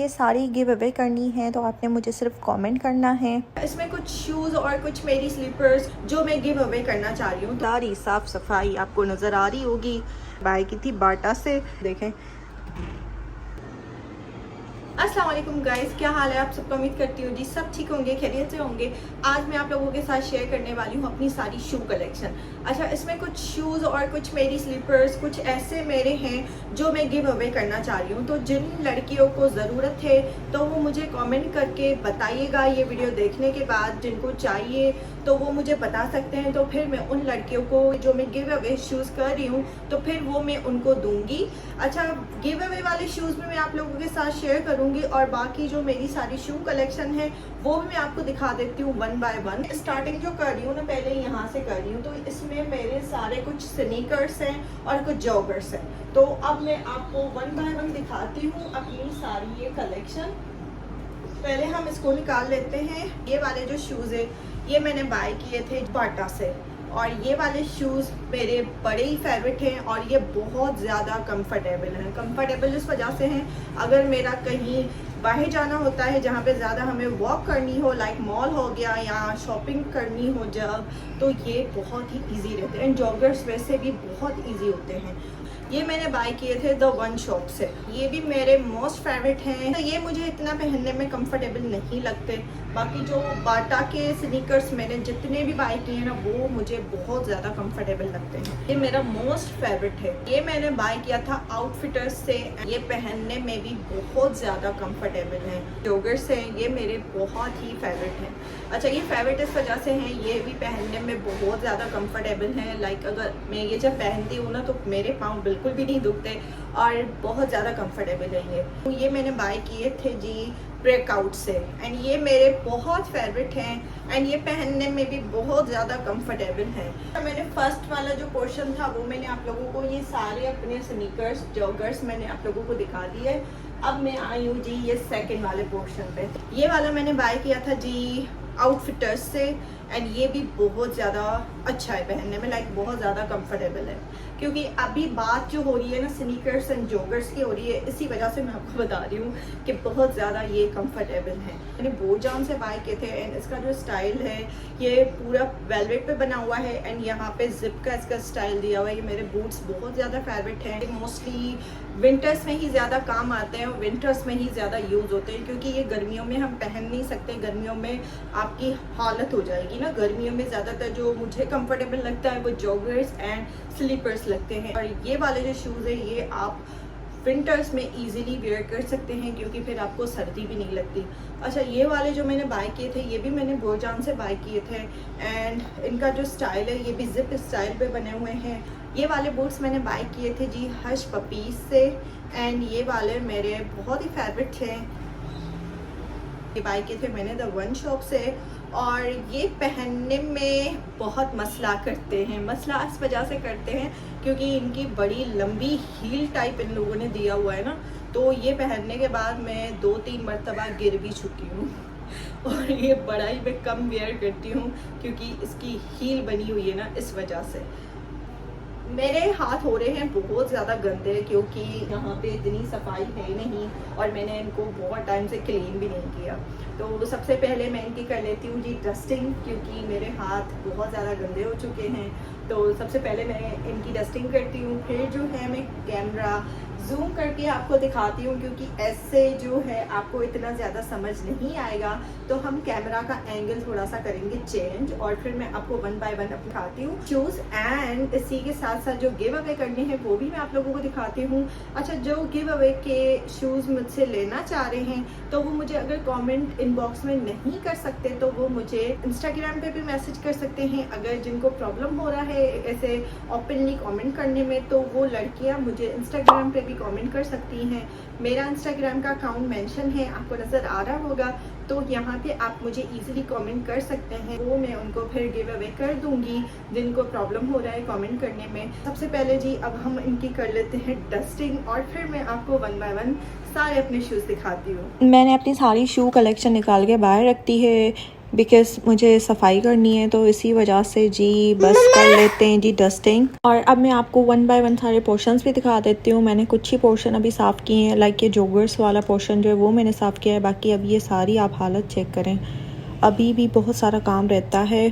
ये सारी give away करनी है तो आपने मुझे सिर्फ कमेंट करना है। इसमें कुछ शूज़ और कुछ मेरी स्लीपर्स जो मैं गिव अवे करना चाह रही हूँ। सारी साफ़ सफाई आपको नज़र आ रही होगी। बाय की थी बाटा से। देखें। अस्सलाम वालेकुम गाइस, क्या हाल है आप सबका। उम्मीद करती हूँ जी सब ठीक होंगे, खैरियत से होंगे। आज मैं आप लोगों के साथ शेयर करने वाली हूँ अपनी सारी शू कलेक्शन। अच्छा, इसमें कुछ शूज़ और कुछ मेरी स्लीपर्स कुछ ऐसे मेरे हैं जो मैं गिव अवे करना चाह रही हूँ। तो जिन लड़कियों को ज़रूरत है तो वो मुझे कमेंट करके बताइएगा। ये वीडियो देखने के बाद जिनको चाहिए तो वो मुझे बता सकते हैं। तो फिर मैं उन लड़कियों को जो मैं गिव अवे शूज़ कर रही हूँ तो फिर वो मैं उनको दूंगी। अच्छा, गिव अवे वाले शूज़ भी मैं आप लोगों के साथ शेयर करूँगी और बाकी जो मेरी सारी शू कलेक्शन है वो भी मैं आपको दिखा देती हूँ वन बाय वन। स्टार्टिंग जो कर रही हूँ ना, पहले यहाँ से कर रही हूँ। तो इसमें मेरे सारे कुछ स्नीकर्स हैं और कुछ जॉगर्स हैं। तो अब मैं आपको वन बाय वन दिखाती हूँ अपनी सारी ये कलेक्शन। पहले हम इसको निकाल लेते हैं। ये वाले जो शूज़ है ये मैंने बाय किए थे बाटा से और ये वाले शूज़ मेरे बड़े ही फेवरेट हैं और ये बहुत ज़्यादा कंफर्टेबल हैं। कंफर्टेबल इस वजह से हैं, अगर मेरा कहीं बाहर जाना होता है जहाँ पे ज़्यादा हमें वॉक करनी हो, लाइक मॉल हो गया या शॉपिंग करनी हो जब, तो ये बहुत ही इजी रहते हैं। जॉगर्स वैसे भी बहुत इजी होते हैं। ये मैंने बाय किए थे द वन शॉप से। ये भी मेरे मोस्ट फेवरेट हैं। तो ये मुझे इतना पहनने में कंफर्टेबल नहीं लगते। बाकी जो बाटा के स्नीकर्स मैंने जितने भी बाय किए ना वो मुझे बहुत ज़्यादा कंफर्टेबल लगते हैं। ये मेरा मोस्ट फेवरेट है। ये मैंने बाय किया था आउटफिटर्स से। ये पहनने में भी बहुत ज़्यादा कंफर्टेबल है। जॉगर्स हैं, ये मेरे बहुत ही फेवरेट हैं। अच्छा, ये फेवरेट इस वजह से हैं, ये भी पहनने में बहुत ज़्यादा कंफर्टेबल हैं। लाइक अगर मैं ये जब पहनती हूँ ना तो मेरे पाँव बिल्कुल भी नहीं दुखते और बहुत ज़्यादा कंफर्टेबल है ये। तो ये मैंने बाय किए थे जी ब्रेकआउट से एंड ये मेरे बहुत फेवरेट हैं एंड ये पहनने में भी बहुत ज़्यादा कंफर्टेबल हैं। तो मैंने फर्स्ट वाला जो पोर्शन था वो मैंने आप लोगों को ये सारे अपने स्नीकर्स जॉगर्स मैंने आप लोगों को दिखा दिए। अब मैं आई हूँ जी ये सेकंड वाले पोर्शन पे। ये वाला मैंने बाय किया था जी आउटफिटर्स से एंड ये भी बहुत ज़्यादा अच्छा है पहनने में, लाइक बहुत ज़्यादा कंफर्टेबल है। क्योंकि अभी बात जो हो रही है ना स्नीकर्स एंड जॉगर्स की हो रही है, इसी वजह से मैं आपको बता रही हूँ कि बहुत ज़्यादा ये कंफर्टेबल है। मैंने बोजान से बाय किए थे एंड इसका जो स्टाइल है ये पूरा वेलवेट पे बना हुआ है एंड यहाँ पे जिप का इसका स्टाइल दिया हुआ है। ये मेरे बूट्स बहुत ज़्यादा फेवरेट हैं। मोस्टली विंटर्स में ही ज़्यादा काम आते हैं और विंटर्स में ही ज़्यादा यूज़ होते हैं क्योंकि ये गर्मियों में हम पहन नहीं सकते। गर्मियों में आपकी हालत हो जाएगी ना। गर्मियों में ज़्यादातर जो मुझे कंफर्टेबल लगता है वो जॉगर्स एंड स्लीपर्स लगते हैं। और ये वाले जो शूज़ है ये आप विंटर्स में इजीली वेयर कर सकते हैं क्योंकि फिर आपको सर्दी भी नहीं लगती। अच्छा, ये वाले जो मैंने बाय किए थे ये भी मैंने बोजान से बाय किए थे एंड इनका जो स्टाइल है ये भी जिप स्टाइल पे बने हुए हैं। ये वाले बूट्स मैंने बाय किए थे जी हश पपीज से एंड ये वाले मेरे बहुत ही फेवरेट थे। ये बाय किए थे मैंने द वन शॉप से और ये पहनने में बहुत मसला करते हैं। मसला इस वजह से करते हैं क्योंकि इनकी बड़ी लंबी हील टाइप इन लोगों ने दिया हुआ है ना, तो ये पहनने के बाद मैं 2-3 मरतबा गिर भी चुकी हूँ और ये बड़ा ही मैं कम वेयर करती हूँ क्योंकि इसकी हील बनी हुई है ना, इस वजह से। मेरे हाथ हो रहे हैं बहुत ज़्यादा गंदे क्योंकि यहाँ पे इतनी सफाई है नहीं और मैंने इनको बहुत टाइम से क्लीन भी नहीं किया। तो सबसे पहले मैं इनकी कर लेती हूँ जी डस्टिंग क्योंकि मेरे हाथ बहुत ज़्यादा गंदे हो चुके हैं। तो सबसे पहले मैं इनकी डस्टिंग करती हूँ। फिर जो है मैं कैमरा जूम करके आपको दिखाती हूँ क्योंकि ऐसे जो है आपको इतना ज़्यादा समझ नहीं आएगा। तो हम कैमरा का एंगल थोड़ा सा करेंगे चेंज और फिर मैं आपको वन बाय वन दिखाती हूँ शूज़ एंड इसी के साथ साथ जो गिव अवे करने हैं वो भी मैं आप लोगों को दिखाती हूँ। अच्छा, जो गिव अवे के शूज़ मुझसे लेना चाह रहे हैं तो वो मुझे अगर कमेंट इनबॉक्स में नहीं कर सकते तो वो मुझे इंस्टाग्राम पे भी मैसेज कर सकते हैं। अगर जिनको प्रॉब्लम हो रहा है ऐसे ओपनली कमेंट करने में तो वो लड़कियाँ मुझे इंस्टाग्राम पे भी कमेंट कर सकती हैं। मेरा इंस्टाग्राम का अकाउंट मेंशन है, आपको नज़र आ रहा होगा। तो यहाँ पे आप मुझे इजीली कमेंट कर सकते हैं, वो मैं उनको फिर गिव अवे कर दूंगी जिनको प्रॉब्लम हो रहा है कमेंट करने में। सबसे पहले जी अब हम इनकी कर लेते हैं डस्टिंग और फिर मैं आपको वन बाय वन सारे अपने शूज़ दिखाती हूँ। मैंने अपनी सारी शू कलेक्शन निकाल के बाहर रखती है बिकॉज़ मुझे सफाई करनी है, तो इसी वजह से जी बस कर लेते हैं जी डस्टिंग। और अब मैं आपको 1 बाय 1 सारे पोर्शंस भी दिखा देती हूँ। मैंने कुछ ही पोर्शन अभी साफ़ किए हैं, लाइक ये जोगर्स वाला पोर्शन जो है वो मैंने साफ़ किया है। बाकी अब ये सारी आप हालत चेक करें, अभी भी बहुत सारा काम रहता है।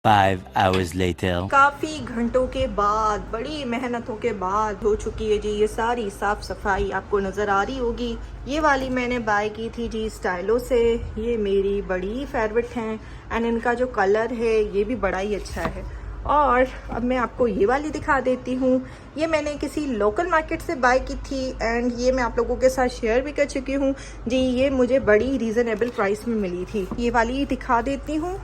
5 hours later. काफ़ी घंटों के बाद, बड़ी मेहनतों के बाद हो चुकी है जी ये सारी साफ़ सफाई, आपको नज़र आ रही होगी। ये वाली मैंने बाय की थी जी स्टाइलो से, ये मेरी बड़ी फेवरेट हैं एंड इनका जो कलर है ये भी बड़ा ही अच्छा है। और अब मैं आपको ये वाली दिखा देती हूँ। ये मैंने किसी लोकल मार्केट से बाय की थी एंड ये मैं आप लोगों के साथ शेयर भी कर चुकी हूँ जी। ये मुझे बड़ी रीज़नेबल प्राइस में मिली थी। ये वाली दिखा देती हूँ,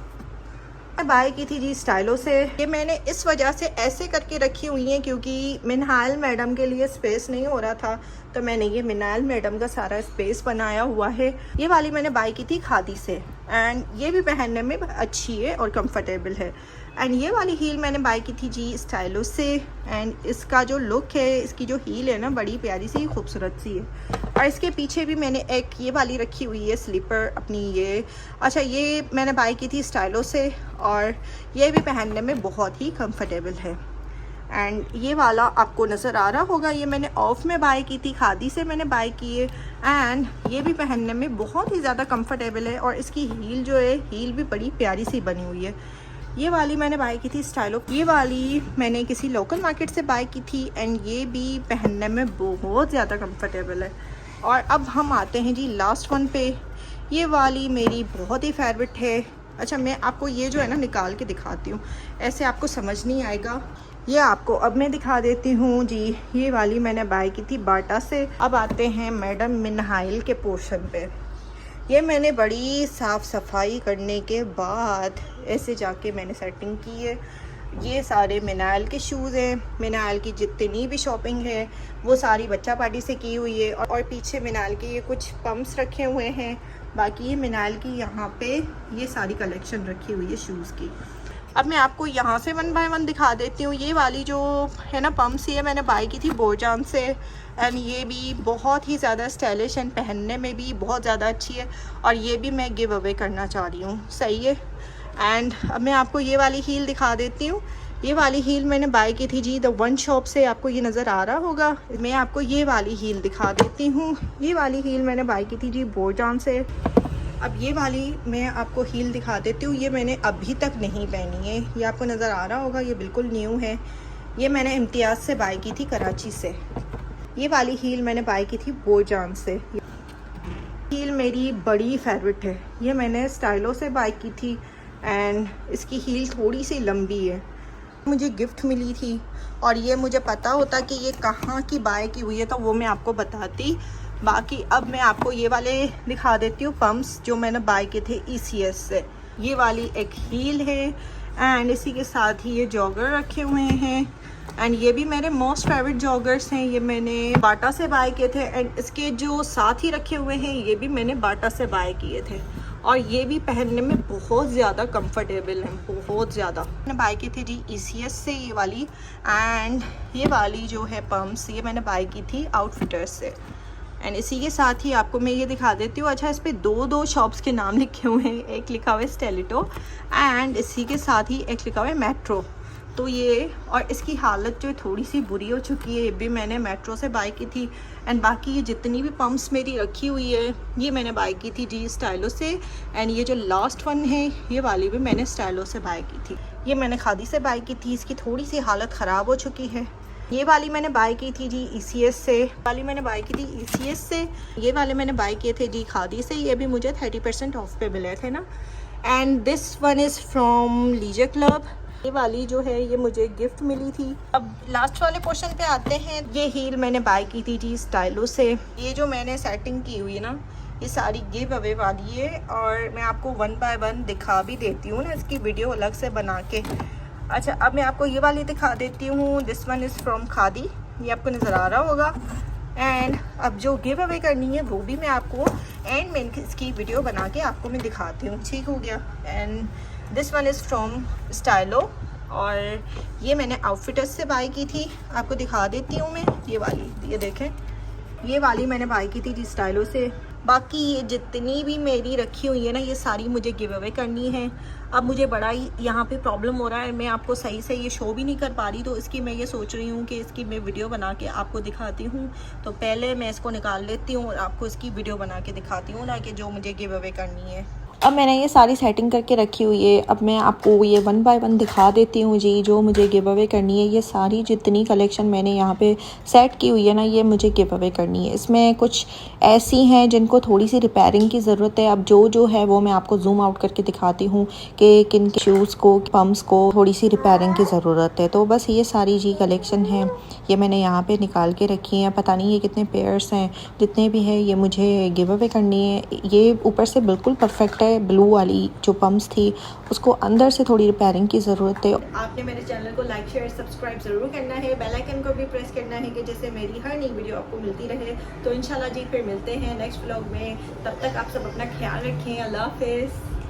मैं बाय की थी जी स्टाइलो से। ये मैंने इस वजह से ऐसे करके रखी हुई हैं क्योंकि मिनाल मैडम के लिए स्पेस नहीं हो रहा था, तो मैंने ये मिनाल मैडम का सारा स्पेस बनाया हुआ है। ये वाली मैंने बाय की थी खादी से एंड ये भी पहनने में अच्छी है और कंफर्टेबल है। एंड ये वाली हील मैंने बाय की थी जी स्टाइलो से एंड इसका जो लुक है, इसकी जो हील है ना, बड़ी प्यारी सी खूबसूरत सी है। और इसके पीछे भी मैंने एक ये वाली रखी हुई है स्लीपर अपनी, ये अच्छा ये मैंने बाय की थी स्टाइलो से और ये भी पहनने में बहुत ही कंफर्टेबल है। एंड ये वाला आपको नज़र आ रहा होगा, ये मैंने ऑफ में बाय की थी, खादी से मैंने बाय की है एंड ये भी पहनने में बहुत ही ज़्यादा कंफर्टेबल है। और इसकी हील जो है, हील भी बड़ी प्यारी सी बनी हुई है। ये वाली मैंने बाय की थी स्टाइलो, ये वाली मैंने किसी लोकल मार्केट से बाय की थी एंड ये भी पहनने में बहुत ज़्यादा कंफर्टेबल है। और अब हम आते हैं जी लास्ट वन पे। ये वाली मेरी बहुत ही फेवरेट है। अच्छा मैं आपको ये जो है ना निकाल के दिखाती हूँ, ऐसे आपको समझ नहीं आएगा। ये आपको अब मैं दिखा देती हूँ जी। ये वाली मैंने बाय की थी बाटा से। अब आते हैं मैडम मिनाइल के पोर्शन पे। ये मैंने बड़ी साफ़ सफाई करने के बाद ऐसे जाके मैंने सेटिंग की है। ये सारे मिनाइल के शूज़ हैं। मिनाइल की जितनी भी शॉपिंग है वो सारी बच्चा पार्टी से की हुई है। और पीछे मिनाइल के ये कुछ पम्प्स रखे हुए हैं। बाकी ये मिनाइल की यहाँ पे ये सारी कलेक्शन रखी हुई है शूज़ की। अब मैं आपको यहाँ से 1 बाय 1 दिखा देती हूँ। ये वाली जो है ना पम्प्स, ये मैंने बाय की थी बोरजान से एंड ये भी बहुत ही ज़्यादा स्टाइलिश एंड पहनने में भी बहुत ज़्यादा अच्छी है। और ये भी मैं गिव अवे करना चाह रही हूँ, सही है। एंड अब मैं आपको ये वाली हील दिखा देती हूँ। ये वाली हील मैंने बाय की थी जी द वन शॉप से, आपको ये नज़र आ रहा होगा। मैं आपको ये वाली हील दिखा देती हूँ। ये वाली हील मैंने बाय की थी जी बोरजान से। अब ये वाली मैं आपको हील दिखा देती हूँ। ये मैंने अभी तक नहीं पहनी है, ये आपको नज़र आ रहा होगा, ये बिल्कुल न्यू है। ये मैंने इम्तियाज़ से बाय की थी कराची से। ये वाली हील मैंने बाय की थी बोरजान से। हील मेरी बड़ी फेवरेट है। ये मैंने स्टाइलो से बाय की थी एंड इसकी हील थोड़ी सी लंबी है, मुझे गिफ्ट मिली थी। और ये मुझे पता होता कि ये कहाँ की बाय की हुई है तो वो मैं आपको बताती। बाकी अब मैं आपको ये वाले दिखा देती हूँ पम्प्स जो मैंने बाय किए थे ECS से। ये वाली एक हील है एंड इसी के साथ ही ये जॉगर रखे हुए हैं एंड ये भी मेरे मोस्ट फेवरेट जॉगर्स हैं। ये मैंने बाटा से बाय किए थे एंड इसके जो साथ ही रखे हुए हैं ये भी मैंने बाटा से बाय किए थे। और ये भी पहनने में बहुत ज़्यादा कंफर्टेबल हैं, बहुत ज़्यादा। मैंने बाय की थी जी ECS से ये वाली एंड ये वाली जो है पम्प्स ये मैंने बाय की थी आउटफिटर्स से। एंड इसी के साथ ही आपको मैं ये दिखा देती हूँ। अच्छा इस पर दो शॉप्स के नाम लिखे हुए हैं, एक लिखा हुआ है स्टेलिटो एंड इसी के साथ ही एक लिखा हुआ है मेट्रो। तो ये और इसकी हालत जो थोड़ी सी बुरी हो चुकी है, ये भी मैंने मेट्रो से बाय की थी। एंड बाकी ये जितनी भी पम्प्स मेरी रखी हुई है ये मैंने बाय की थी जी स्टाइलो से। एंड ये जो लास्ट वन है ये वाली भी मैंने स्टाइलो से बाय की थी। ये मैंने खादी से बाय की थी, इसकी थोड़ी सी हालत ख़राब हो चुकी है। ये वाली मैंने बाय की थी जी ECS से। वाली मैंने बाय की थी ECS से। ये वाले मैंने बाय किए थे जी खादी से, ये भी मुझे 30% ऑफ पे मिले थे ना। And this one is from leisure club. ये वाली जो है ये मुझे गिफ्ट मिली थी। अब लास्ट वाले पोर्शन पे आते हैं। ये हील मैंने बाय की थी जी स्टाइलो से। ये जो मैंने सेटिंग की हुई है ना ये सारी गिव अवे वाली है और मैं आपको 1 बाय 1 दिखा भी देती हूँ ना, इसकी वीडियो अलग से बना के। अच्छा अब मैं आपको ये वाली दिखा देती हूँ। This one is from khadi, ये आपको नज़र आ रहा होगा। एंड अब जो गिव अवे करनी है वो भी मैं आपको एंड में इसकी वीडियो बना के आपको मैं दिखाती हूँ, ठीक हो गया। And this one is from Stylo और ये मैंने आउटफिटर्स से बाय की थी, आपको दिखा देती हूँ मैं। ये वाली ये देखें, ये वाली मैंने बाय की थी जी स्टाइलो से। बाकी ये जितनी भी मेरी रखी हुई है ना, ये सारी मुझे गिव अवे करनी है। अब मुझे बड़ा ही यहाँ पे प्रॉब्लम हो रहा है, मैं आपको सही से ये शो भी नहीं कर पा रही, तो इसकी मैं ये सोच रही हूँ कि इसकी मैं वीडियो बना के आपको दिखाती हूँ। तो पहले मैं इसको निकाल लेती हूँ और आपको इसकी वीडियो बना के दिखाती हूँ ना, कि जो मुझे गिव अवे करनी है। अब मैंने ये सारी सेटिंग करके रखी हुई है। अब मैं आपको ये 1 बाय 1 दिखा देती हूँ जी, जो मुझे गिव अवे करनी है। ये सारी जितनी कलेक्शन मैंने यहाँ पे सेट की हुई है ना, ये मुझे गिव अवे करनी है। इसमें कुछ ऐसी हैं जिनको थोड़ी सी रिपेयरिंग की ज़रूरत है। अब जो है वो मैं आपको जूम आउट करके दिखाती हूँ कि किन के शूज़ को, पम्प्स को थोड़ी सी रिपेयरिंग की ज़रूरत है। तो बस ये सारी जी कलेक्शन है, ये मैंने यहाँ पे निकाल के रखी है। पता नहीं ये कितने पेयर्स हैं, जितने भी हैं ये मुझे गिव अवे करनी है। ये ऊपर से बिल्कुल परफेक्ट है, ब्लू वाली जो पम्प्स थी उसको अंदर से थोड़ी रिपेयरिंग की ज़रूरत है। आपने मेरे चैनल को लाइक शेयर सब्सक्राइब ज़रूर करना है, बेल आइकन को भी प्रेस करना है कि जैसे मेरी हर नई वीडियो आपको मिलती रहे। तो इंशाल्लाह जी फिर मिलते हैं नेक्स्ट व्लॉग में। तब तक आप सब अपना ख्याल रखें। अल्लाह हाफिज़।